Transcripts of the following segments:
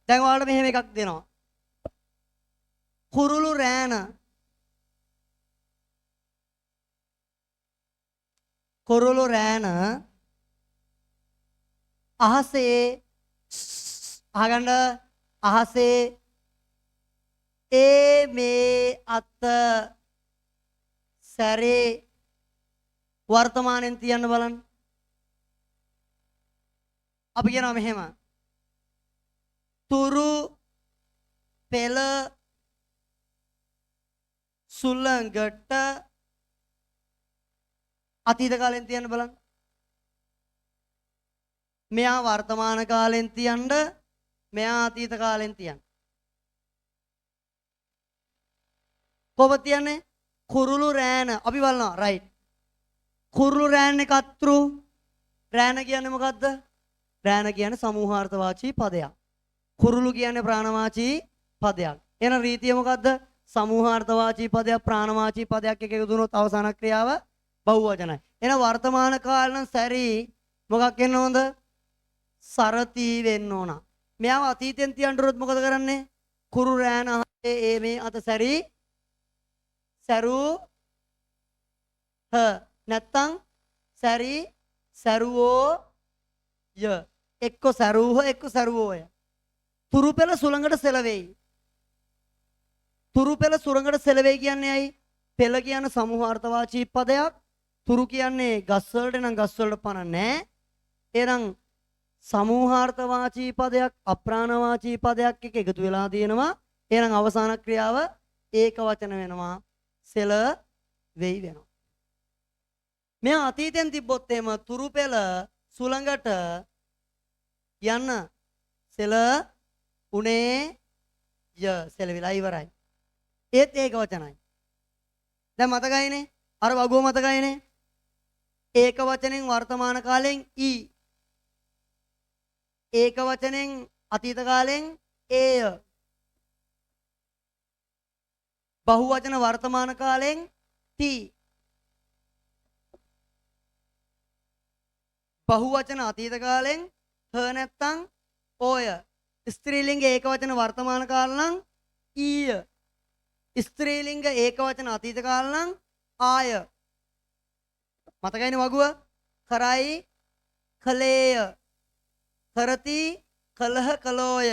දැන් ඔයාලට මෙහෙම එකක් දෙනවා. කුරුළු රෑන අහසේ අහගන්න අහසේ මේ අත සැරේ වර්තමානෙන් තියන්න බලන්න. අපි කියනවා මෙහෙම. තුරු පෙළ සුළඟට අතීත කාලෙන් තියන්න බලන්න. මෙයා වර්තමාන කාලෙන් තියන්න, මෙයා අතීත කාලෙන් තියන්න. කොහොමද තියන්නේ? කුරුළු රෑන. අපි බලනවා රයිට්. කුරුළු රෑන්නේ කතෘ. රෑන කියන්නේ මොකද්ද? රෑන කියන්නේ සමූහාර්ථවාචී පදයක්. කුරුළු කියන්නේ ප්‍රාණවාචී පදයක්. එන රීතිය මොකද්ද? සමූහාර්ථවාචී පදයක් ප්‍රාණවාචී පදයක් එක එකතු වුණොත් අවසාන ක්‍රියාව බහුවචනයි. එන වර්තමාන කාල නම් සැරි මොකක් වෙන්න ඕනද? සරති වෙන්න ඕන. මෙයාව අතීතෙන් තියන්න උනොත් මොකද කරන්නේ? කුරු රෑන අහසේ මේ අත සැරි සරු හ නැත්තම් සැරි සරුවෝ ය. එක්ක සරුහ එක්ක සරුවෝය. තුරු පෙළ සුළඟට සෙලවෙයි. තුරු පෙළ සුළඟට සෙලවෙයි කියන්නේ ඇයි? පෙළ කියන සමූහාර්ථවාචී පදයක්. තුරු කියන්නේ ගස් වලට නම් ගස් වලට පණ නැහැ. එහෙනම් සමූහාර්ථවාචී පදයක් අප්‍රාණවාචී පදයක් එක එකතු වෙලා තියෙනවා. එහෙනම් අවසාන ක්‍රියාව ඒක වචන වෙනවා. සෙල වෙයි වෙනවා. මේ අතීතෙන් තිබ්බොත් එහෙම තුරු පෙළ සුළඟට යන්න සෙල උනේ ය සෙලවිලා ඉවරයි. ඒත් ඒක වචනයි. දැන් මතකයිනේ? අර වගුව මතකයිනේ? ඒක වචනෙන් වර්තමාන කාලෙන් ඊ. ඒක වචනෙන් අතීත කාලෙන් ඒය. බහුවචන වර්තමාන කාලෙන් ති. බහුවචන අතීත කාලෙන් හ නැත්තම් ඕය. ස්ත්‍රීලිංග ඒක වචන වර්තමාන කාල නම් ඊය. ස්ත්‍රීලිංග ඒක වචන අතීත කාල නම් ආය. මතකයිනේ වගුව? කරයි කලේය. කරති කලහ කලෝය.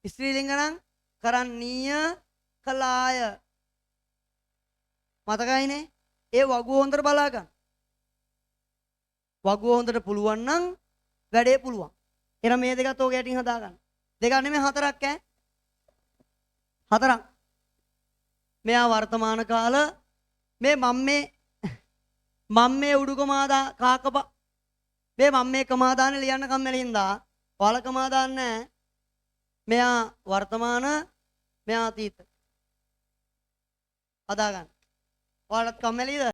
ස්ත්‍රීලිංග නම් කරන්නීය කලාය. මතකයිනේ? ඒ වගුව හොඳට බලා ගන්න. වගුව හොඳට පුළුවන් නම් වැඩේ පුළුවන්. එහෙනම් මේ දෙකත් ඕක යටින් හදා ගන්න. දෙකක් නෙමෙයි හතරක් ඈ. හතරක්. මෙයා වර්තමාන කාල මේ මම්මේ උඩුකමාදා කාකප මේ මම්මේ කමාදානේ ලියන්න කම්මැලි හින්දා වලකමා දාන්නේ. මෙයා වර්තමාන මෙයා අතීත. හදා ගන්න. ඔයාලත් කම්මැලිද?